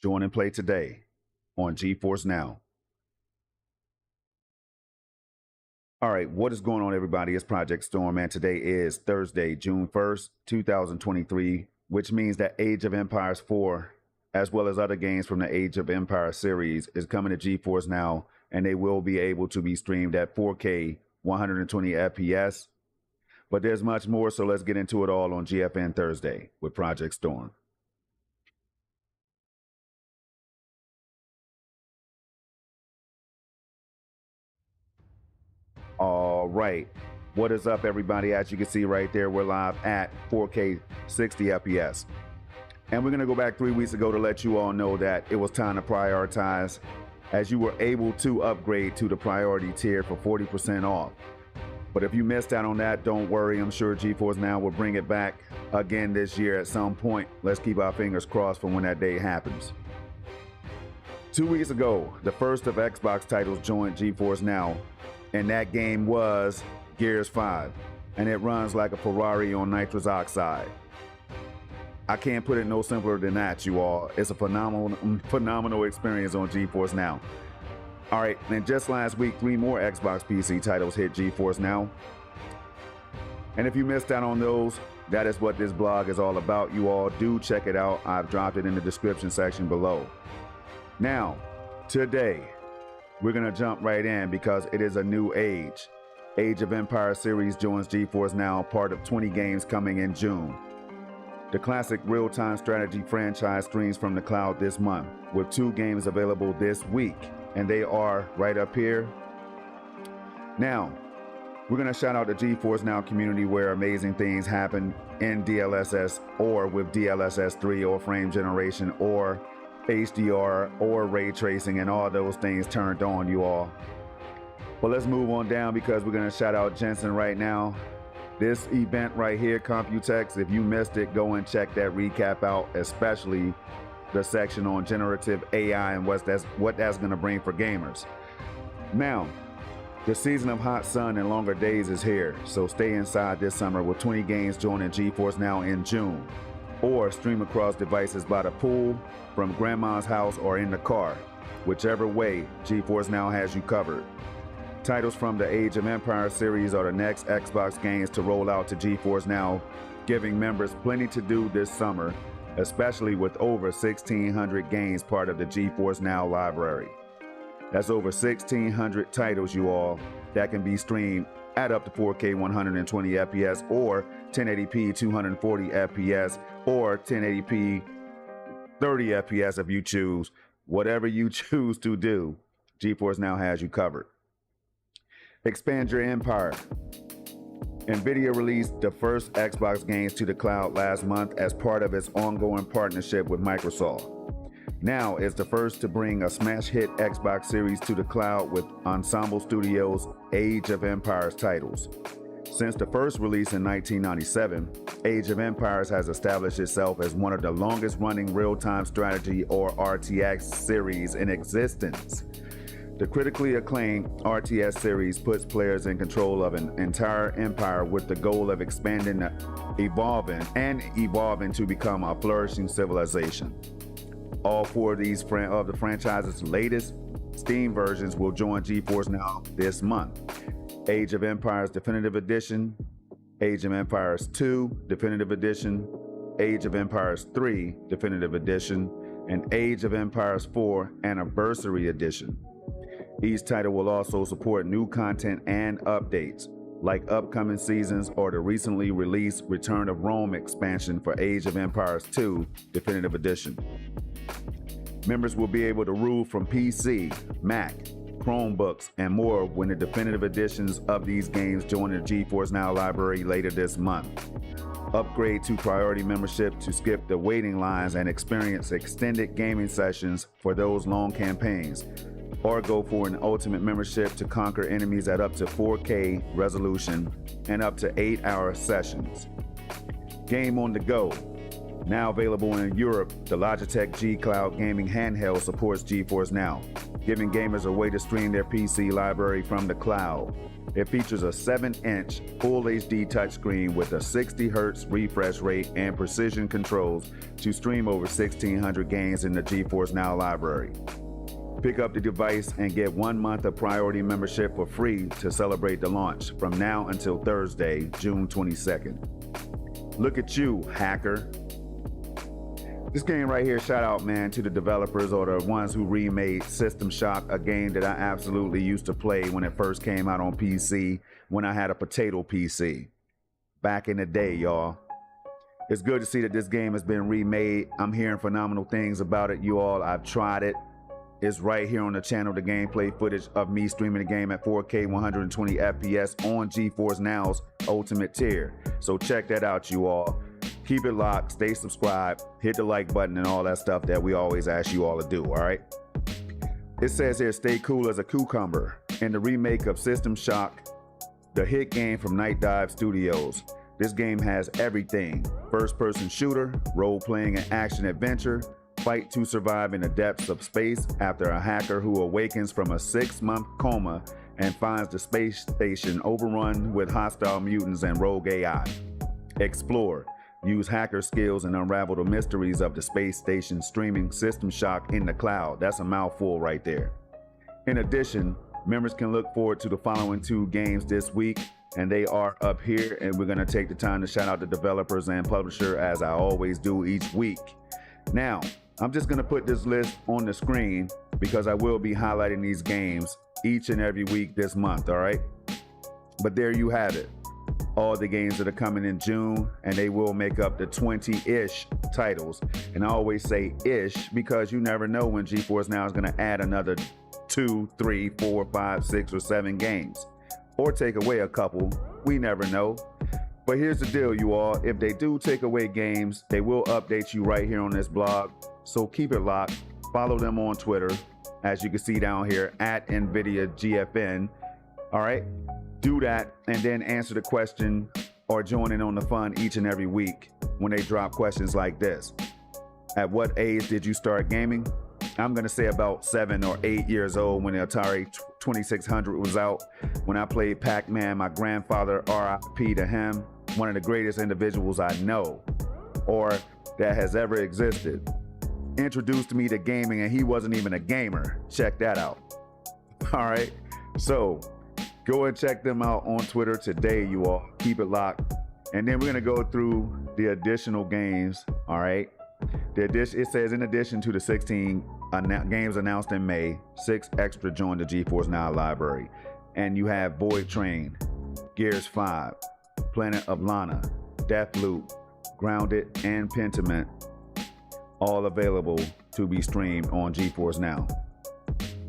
Join and play today on GeForce Now. All right, what is going on, everybody? It's Project Storm, and today is Thursday, June 1st, 2023, which means that Age of Empires 4, as well as other games from the Age of Empires series, is coming to GeForce Now, and they will be able to be streamed at 4K 120 FPS. But there's much more, so let's get into it all on GFN Thursday with Project Storm. All right, what is up, everybody? As you can see right there, we're live at 4K 60 FPS. And we're going to go back 3 weeks ago to let you all know that it was time to prioritize, as you were able to upgrade to the priority tier for 40% off. But if you missed out on that, don't worry. I'm sure GeForce Now will bring it back again this year at some point. Let's keep our fingers crossed for when that day happens. 2 weeks ago, the first of Xbox titles joined GeForce Now, and that game was Gears 5, and it runs like a Ferrari on nitrous oxide. I can't put it no simpler than that, you all. It's a phenomenal experience on GeForce Now. All right, and just last week, 3 more Xbox PC titles hit GeForce Now. And if you missed out on those, that is what this blog is all about. You all do check it out. I've dropped it in the description section below. Now, today, we're gonna jump right in because it is a new age. Age of Empires series joins GeForce Now, part of 20 games coming in June. The classic real-time strategy franchise streams from the cloud this month, with 2 games available this week, and they are right up here. Now, we're gonna shout out the GeForce Now community where amazing things happen in DLSS or with DLSS 3 or frame generation or HDR or ray tracing and all those things turned on, you all. But let's move on down because we're gonna shout out Jensen right now. This event right here, Computex, if you missed it, go and check that recap out, especially the section on generative AI and what that's gonna bring for gamers. Now, the season of hot sun and longer days is here, so stay inside this summer with 20 games joining GeForce Now in June, or stream across devices by the pool, from grandma's house, or in the car. Whichever way, GeForce Now has you covered. Titles from the Age of Empires series are the next Xbox games to roll out to GeForce Now, giving members plenty to do this summer, especially with over 1,600 games part of the GeForce Now library. That's over 1,600 titles, you all, that can be streamed at up to 4K 120 FPS or 1080p 240 FPS or 1080p 30 FPS if you choose. Whatever you choose to do, GeForce Now has you covered. Expand your empire. Nvidia released the first Xbox games to the cloud last month as part of its ongoing partnership with Microsoft. Now it's the first to bring a smash hit Xbox series to the cloud with Ensemble Studios' Age of Empires titles. Since the first release in 1997, Age of Empires has established itself as one of the longest running real-time strategy or RTX series in existence. The critically acclaimed RTS series puts players in control of an entire empire with the goal of expanding, evolving to become a flourishing civilization. All 4 of these of the franchise's latest Steam versions will join GeForce Now this month. Age of Empires Definitive Edition, Age of Empires 2 Definitive Edition, Age of Empires 3 Definitive Edition, and Age of Empires 4 Anniversary Edition. Each title will also support new content and updates, like upcoming seasons or the recently released Return of Rome expansion for Age of Empires 2 Definitive Edition. Members will be able to rule from PC, Mac, Chromebooks, and more when the definitive editions of these games join the GeForce Now library later this month. Upgrade to priority membership to skip the waiting lines and experience extended gaming sessions for those long campaigns, or go for an ultimate membership to conquer enemies at up to 4K resolution and up to 8-hour sessions. Game on the go. Now available in Europe, the Logitech G Cloud gaming handheld supports GeForce NOW, giving gamers a way to stream their PC library from the cloud. It features a 7-inch Full HD touchscreen with a 60 Hz refresh rate and precision controls to stream over 1,600 games in the GeForce NOW library. Pick up the device and get 1 month of priority membership for free to celebrate the launch from now until Thursday, June 22nd. Look at you, hacker. This game right here, shout out, man, to the developers or the ones who remade System Shock, a game that I absolutely used to play when it first came out on PC, when I had a potato PC. Back in the day, y'all. It's good to see that this game has been remade. I'm hearing phenomenal things about it, you all. I've tried it. It's right here on the channel, the gameplay footage of me streaming the game at 4K 120 FPS on GeForce NOW's Ultimate tier. So check that out, you all. Keep it locked, stay subscribed, hit the like button and all that stuff that we always ask you all to do, all right? It says here, stay cool as a cucumber. In the remake of System Shock, the hit game from Night Dive Studios. This game has everything. First-person shooter, role-playing and action-adventure, fight to survive in the depths of space after a hacker who awakens from a 6-month coma and finds the space station overrun with hostile mutants and rogue AI. Explore. Use hacker skills and unravel the mysteries of the space station streaming System Shock in the cloud. That's a mouthful right there. In addition, members can look forward to the following 2 games this week, and they are up here, and we're gonna take the time to shout out the developers and publisher as I always do each week. Now, I'm just gonna put this list on the screen because I will be highlighting these games each and every week this month, all right? But there you have it. All the games that are coming in June, and they will make up the 20-ish titles. And I always say ish because you never know when GeForce NOW is going to add another 2, 3, 4, 5, 6, or 7 games. Or take away a couple. We never know. But here's the deal, you all. If they do take away games, they will update you right here on this blog. So keep it locked. Follow them on Twitter, as you can see down here, at Nvidia GFN. All right? Do that and then answer the question or join in on the fun each and every week when they drop questions like this. At what age did you start gaming? I'm gonna say about 7 or 8 years old when the Atari 2600 was out. When I played Pac-Man, my grandfather, RIP to him, one of the greatest individuals I know or that has ever existed, introduced me to gaming, and he wasn't even a gamer. Check that out. All right, so go and check them out on Twitter today, you all. Keep it locked. And then we're gonna go through the additional games, all right? It says in addition to the 16 games announced in May, 6 extra joined the GeForce NOW library. And you have Void Train, Gears 5, Planet of Lana, Deathloop, Grounded, and Pentiment, all available to be streamed on GeForce NOW.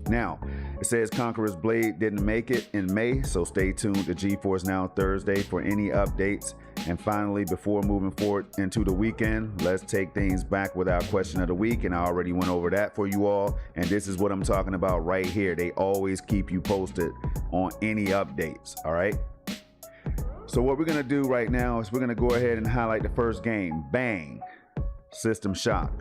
Now, it says Conqueror's Blade didn't make it in May, so stay tuned to GeForce NOW Thursday for any updates. And finally, before moving forward into the weekend, let's take things back with our question of the week. And I already went over that for you all. And this is what I'm talking about right here. They always keep you posted on any updates, all right? So what we're gonna do right now is we're gonna go ahead and highlight the first game. Bang, System Shock,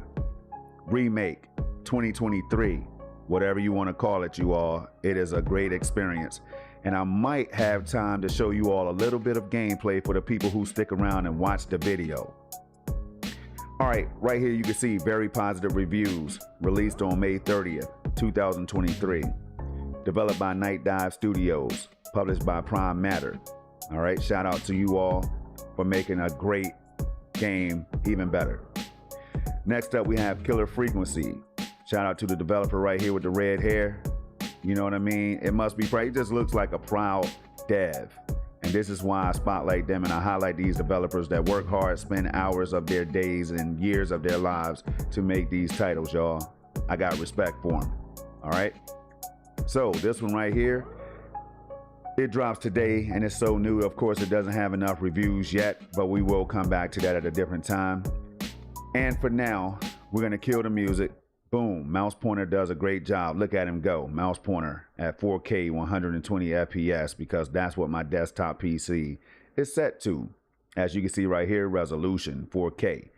Remake 2023. Whatever you want to call it, you all. It is a great experience. And I might have time to show you all a little bit of gameplay for the people who stick around and watch the video. All right, right here you can see very positive reviews. Released on May 30th, 2023. Developed by Night Dive Studios. Published by Prime Matter. All right, shout out to you all for making a great game even better. Next up, we have Killer Frequency. Shout out to the developer right here with the red hair. You know what I mean? It must be proud. It just looks like a proud dev. And this is why I spotlight them and I highlight these developers that work hard, spend hours of their days and years of their lives to make these titles, y'all. I got respect for them. All right? So this one right here, it drops today and it's so new. Of course, it doesn't have enough reviews yet, but we will come back to that at a different time. And for now, we're going to kill the music. Boom, mouse pointer does a great job. Look at him go. Mouse pointer at 4K 120 FPS because that's what my desktop PC is set to. As you can see right here, resolution 4K.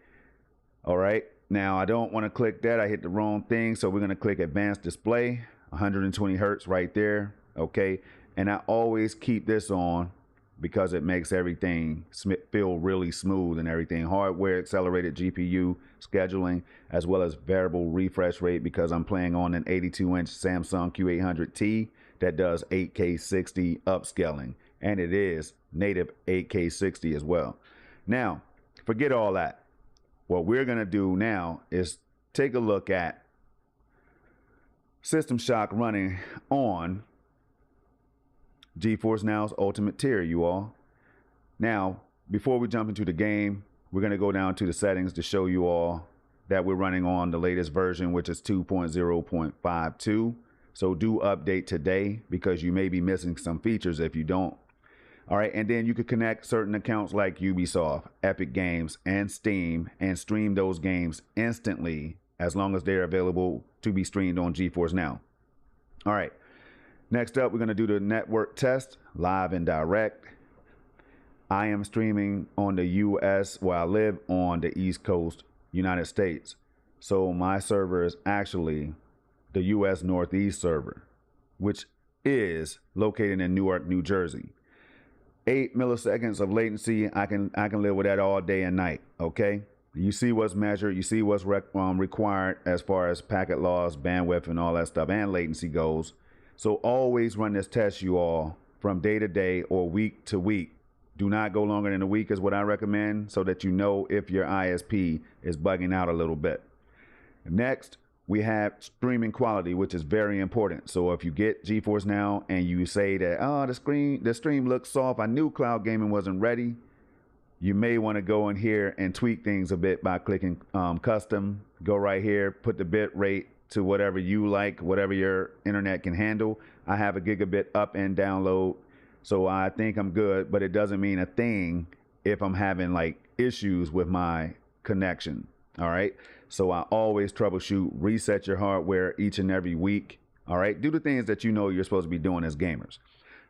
All right. Now I don't want to click that. I hit the wrong thing. So we're going to click advanced display, 120 hertz right there. Okay. And I always keep this on because it makes everything feel really smooth and everything. Hardware accelerated GPU scheduling, as well as variable refresh rate, because I'm playing on an 82-inch Samsung Q800T that does 8K 60 upscaling. And it is native 8K 60 as well. Now, forget all that. What we're going to do now is take a look at System Shock running on GeForce Now's Ultimate tier, you all. Now, before we jump into the game, we're going to go down to the settings to show you all that we're running on the latest version, which is 2.0.52. So do update today because you may be missing some features if you don't. All right, and then you could connect certain accounts like Ubisoft, Epic Games, and Steam and stream those games instantly as long as they're available to be streamed on GeForce Now. All right, next up, we're going to do the network test, live and direct. I am streaming on the US, where I live on the East Coast, United States. So my server is actually the US Northeast server, which is located in Newark, New Jersey. 8 milliseconds of latency, I can live with that all day and night, okay? You see what's measured, you see what's required as far as packet loss, bandwidth, and all that stuff, and latency goes. So always run this test, you all, from day to day or week to week. Do not go longer than a week is what I recommend, so that you know if your ISP is bugging out a little bit. Next, we have streaming quality, which is very important. So if you get GeForce Now and you say that, oh, the stream looks soft, I knew cloud gaming wasn't ready, you may want to go in here and tweak things a bit by clicking custom. Go right here, put the bit rate to whatever you like, whatever your internet can handle. I have a gigabit up and download, so I think I'm good, but it doesn't mean a thing if I'm having like issues with my connection. All right. So I always troubleshoot, reset your hardware each and every week. All right. Do the things that you know you're supposed to be doing as gamers.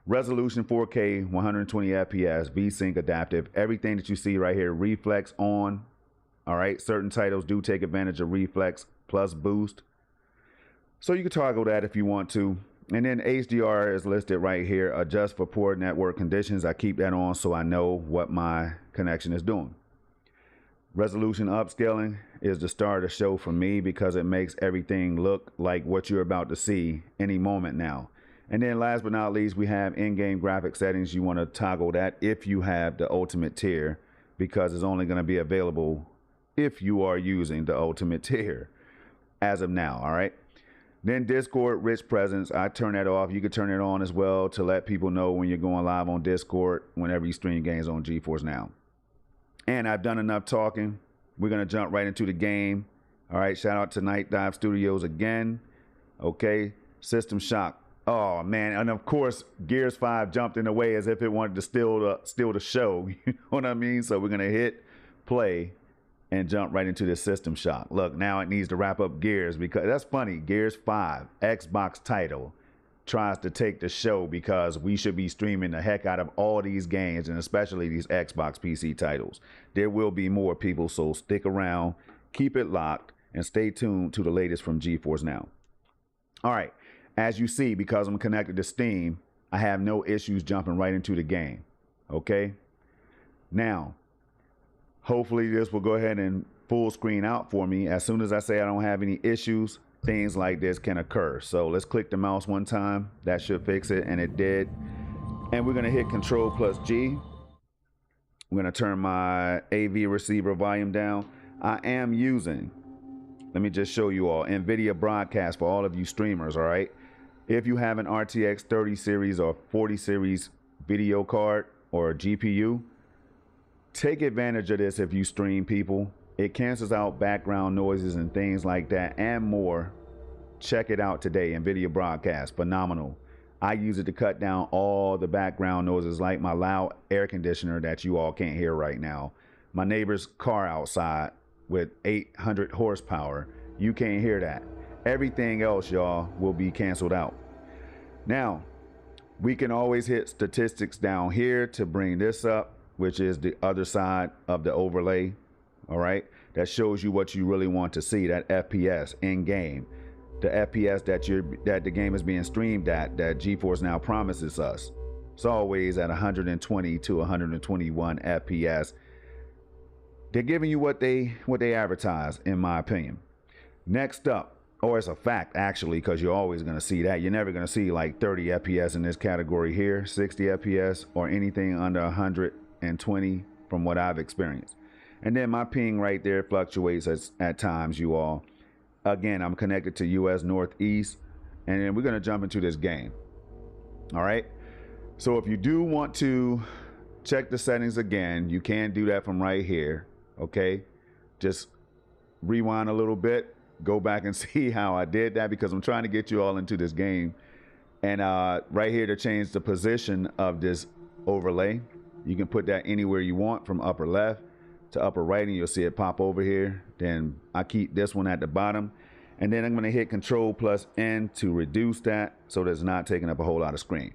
Resolution 4K, 120 FPS, VSync adaptive, everything that you see right here, reflex on. All right. Certain titles do take advantage of reflex plus boost. So you can toggle that if you want to. And then HDR is listed right here. Adjust for poor network conditions. I keep that on so I know what my connection is doing. Resolution upscaling is the star of the show for me because it makes everything look like what you're about to see any moment now. And then last but not least, we have in-game graphic settings. You want to toggle that if you have the Ultimate tier, because it's only going to be available if you are using the Ultimate tier as of now. All right. Then Discord rich presence, I turn that off. You can turn it on as well to let people know when you're going live on Discord whenever you stream games on GeForce Now. And I've done enough talking. We're going to jump right into the game. All right, shout out to Night Dive Studios again. Okay, System Shock. Oh, man, and of course, Gears 5 jumped in the way as if it wanted to steal the show. You know what I mean? So we're going to hit play and jump right into this System Shock. Look, now it needs to wrap up Gears, because that's funny. Gears 5, Xbox title, tries to take the show because we should be streaming the heck out of all these games, and especially these Xbox PC titles. There will be more, people, so stick around, keep it locked, and stay tuned to the latest from GeForce Now. All right, as you see, because I'm connected to Steam, I have no issues jumping right into the game. Okay, now hopefully this will go ahead and full screen out for me. As soon as I say I don't have any issues, things like this can occur. So let's click the mouse one time. That should fix it, and it did. And we're going to hit Control plus G. I'm going to turn my AV receiver volume down. I am using, let me just show you all, Nvidia broadcast for all of you streamers, all right? If you have an RTX 30 series or 40 series video card or GPU, take advantage of this if you stream, people. It cancels out background noises and things like that and more. Check it out today. Nvidia broadcast, phenomenal. I use it to cut down all the background noises, like my loud air conditioner that you all can't hear right now. My neighbor's car outside with 800 horsepower. You can't hear that. Everything else, y'all, will be canceled out. Now, we can always hit statistics down here to bring this up, which is the other side of the overlay. All right, that shows you what you really want to see, that FPS in game, the FPS that the game is being streamed at, that GeForce Now promises us. It's always at 120 to 121 FPS. They're giving you what they advertise, in my opinion. Next up, or it's a fact actually, because you're always going to see that. You're never going to see like 30 FPS in this category here, 60 FPS, or anything under 120 from what I've experienced. And then my ping right there fluctuates at times, you all. Again, I'm connected to US Northeast, and then we're going to jump into this game. All right. So if you do want to check the settings again, you can do that from right here. Okay. Just rewind a little bit, go back and see how I did that, because I'm trying to get you all into this game. And right here to change the position of this overlay, you can put that anywhere you want, from upper left to upper right, and you'll see it pop over here. Then I keep this one at the bottom, and then I'm going to hit Control+N to reduce that so that it's not taking up a whole lot of screen.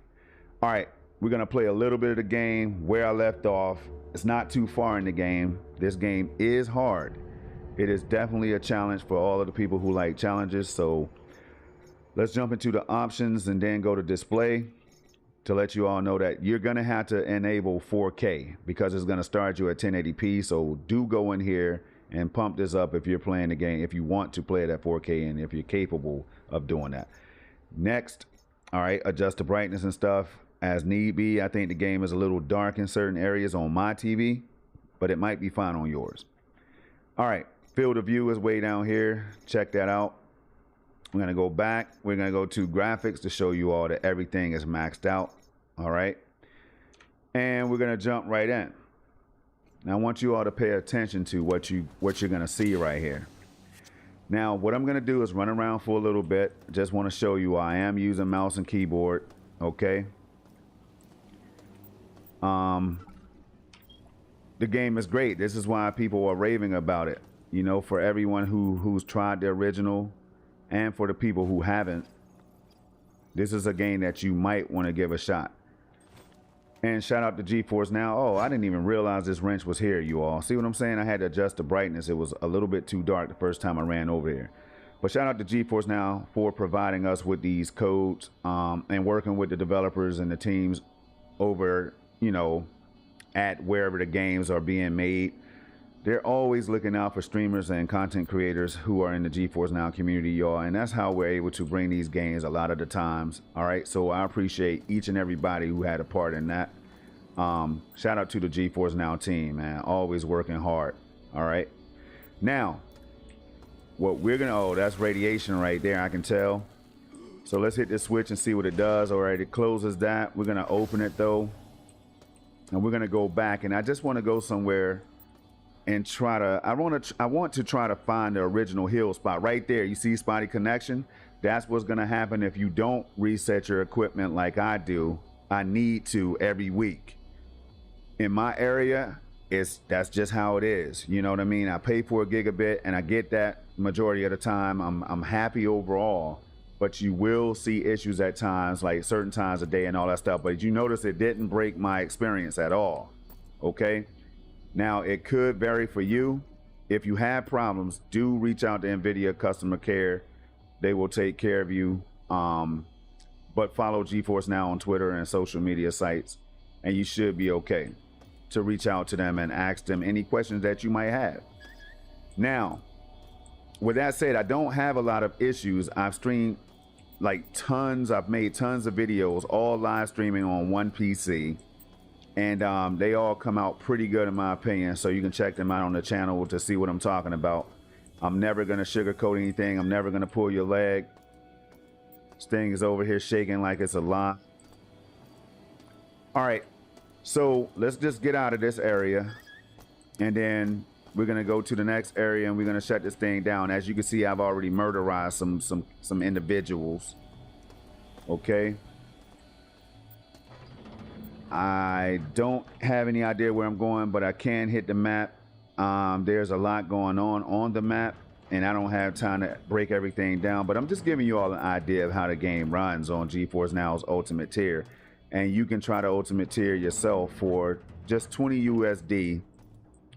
All right, we're going to play a little bit of the game where I left off. It's not too far in the game. This game is hard. It is definitely a challenge for all of the people who like challenges. So let's jump into the options and then go to display to let you all know that you're going to have to enable 4K, because it's going to start you at 1080p. So do go in here and pump this up if you're playing the game, if you want to play it at 4K and if you're capable of doing that. Next, all right, adjust the brightness and stuff as need be. I think the game is a little dark in certain areas on my TV, but it might be fine on yours. All right, field of view is way down here. Check that out. We're going to go back. We're going to go to graphics to show you all that everything is maxed out. All right. And we're going to jump right in. Now, I want you all to pay attention to what you're going to see right here. Now, what I'm going to do is run around for a little bit. Just want to show you I am using mouse and keyboard. Okay. The game is great. This is why people are raving about it. You know, for everyone who's tried the original, and for the people who haven't, this is a game that you might want to give a shot. And shout out to GeForce Now. Oh, I didn't even realize this wrench was here, you all. See what I'm saying? I had to adjust the brightness. It was a little bit too dark the first time I ran over here. But shout out to GeForce Now for providing us with these codes and working with the developers and the teams over, you know, at wherever the games are being made. They're always looking out for streamers and content creators who are in the GeForce Now community, y'all. And that's how we're able to bring these games a lot of the times. All right. So I appreciate each and everybody who had a part in that. Shout out to the GeForce Now team, man. Always working hard. All right. Now, what we're going to, oh, that's radiation right there. I can tell. So let's hit this switch and see what it does. All right. It closes that. We're going to open it, though. And we're going to go back. And I just want to go somewhere and try to, I want to try to find the original hill spot right there. You see spotty connection? That's what's going to happen if you don't reset your equipment like I do. I need to every week. In my area, that's just how it is. You know what I mean? I pay for a gigabit and I get that majority of the time. I'm happy overall, but you will see issues at times, like certain times a day and all that stuff. But you notice it didn't break my experience at all. Okay. Now, it could vary for you. If you have problems, do reach out to Nvidia customer care. They will take care of you. But follow GeForce Now on Twitter and social media sites, and you should be okay to reach out to them and ask them any questions that you might have. Now, with that said, I don't have a lot of issues. I've streamed like tons. I've made tons of videos, all live streaming on one PC. And they all come out pretty good in my opinion. So you can check them out on the channel to see what I'm talking about. I'm never going to sugarcoat anything. I'm never going to pull your leg. This thing is over here shaking like it's a lot. All right. So let's just get out of this area. And then we're going to go to the next area and we're going to shut this thing down. As you can see, I've already murderized some individuals. Okay. I don't have any idea where I'm going, but I can hit the map. There's a lot going on the map, and I don't have time to break everything down, but I'm just giving you all an idea of how the game runs on GeForce Now's Ultimate Tier. And you can try the Ultimate Tier yourself for just 20 USD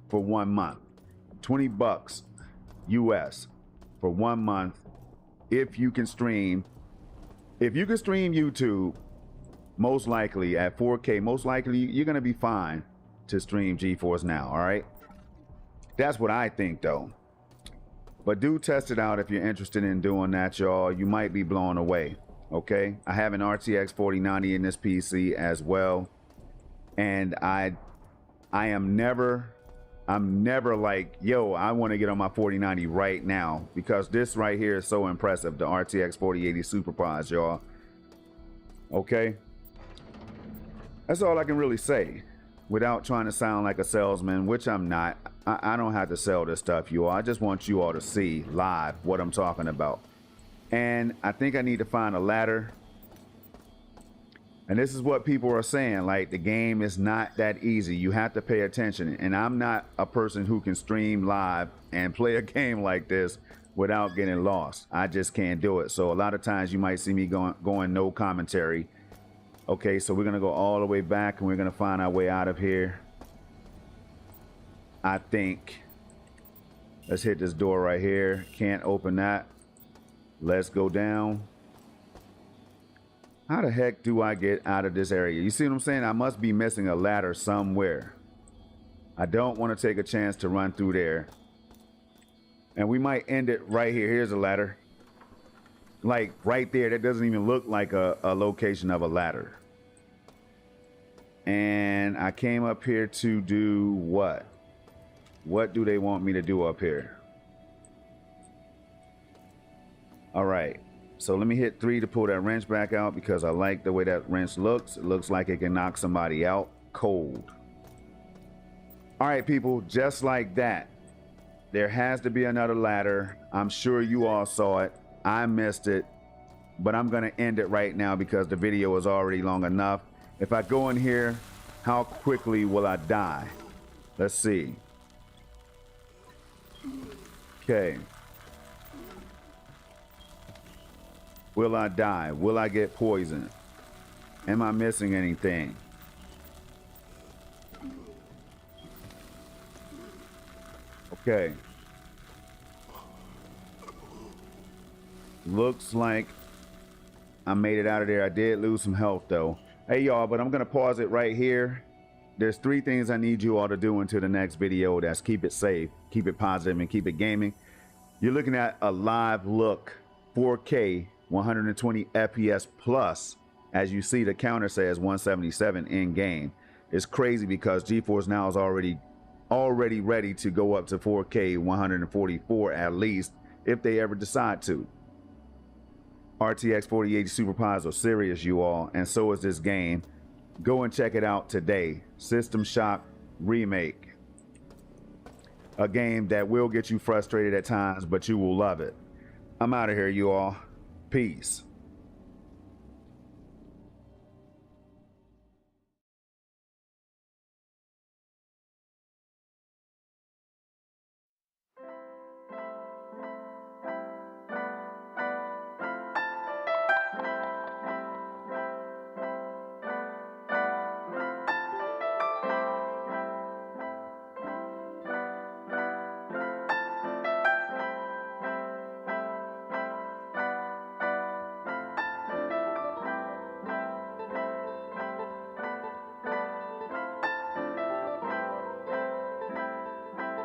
for 1 month. 20 bucks US for 1 month. If you can stream YouTube, most likely at 4K, most likely you're gonna be fine to stream GeForce Now. All right, that's what I think though. But do test it out if you're interested in doing that, y'all. You might be blown away. Okay, I have an RTX 4090 in this PC as well, and I'm never like, yo, I want to get on my 4090 right now, because this right here is so impressive, the RTX 4080 SuperPOS, y'all. Okay, that's all I can really say without trying to sound like a salesman, which I'm not. I don't have to sell this stuff, you all. I just want you all to see live what I'm talking about. And I think I need to find a ladder. And this is what people are saying, like, the game is not that easy. You have to pay attention. And I'm not a person who can stream live and play a game like this without getting lost. I just can't do it. So a lot of times you might see me going no commentary. Okay, so we're gonna go all the way back and we're gonna find our way out of here. I think. Let's hit this door right here. Can't open that. Let's go down. How the heck do I get out of this area? You see what I'm saying? I must be missing a ladder somewhere. I don't want to take a chance to run through there. And we might end it right here. Here's a ladder. Like right there. That doesn't even look like a location of a ladder. And I came up here to do what? What do they want me to do up here? All right. So let me hit 3 to pull that wrench back out, because I like the way that wrench looks. It looks like it can knock somebody out cold. All right, people, just like that. There has to be another ladder. I'm sure you all saw it. I missed it, but I'm gonna end it right now because the video is already long enough. If I go in here, how quickly will I die? Let's see. Okay. Will I die? Will I get poisoned? Am I missing anything? Okay. Looks like I made it out of there. I did lose some health though. Hey y'all, but I'm gonna pause it right here. There's 3 things I need you all to do until the next video. That's keep it safe, keep it positive, and keep it gaming. You're looking at a live look, 4K, 120 FPS plus. As you see, the counter says 177 in game. It's crazy because GeForce Now is already ready to go up to 4K, 144 at least, if they ever decide to. RTX 4080 SuperPOS are serious, you all, and so is this game. Go and check it out today. System Shock Remake. A game that will get you frustrated at times, but you will love it. I'm out of here, you all. Peace.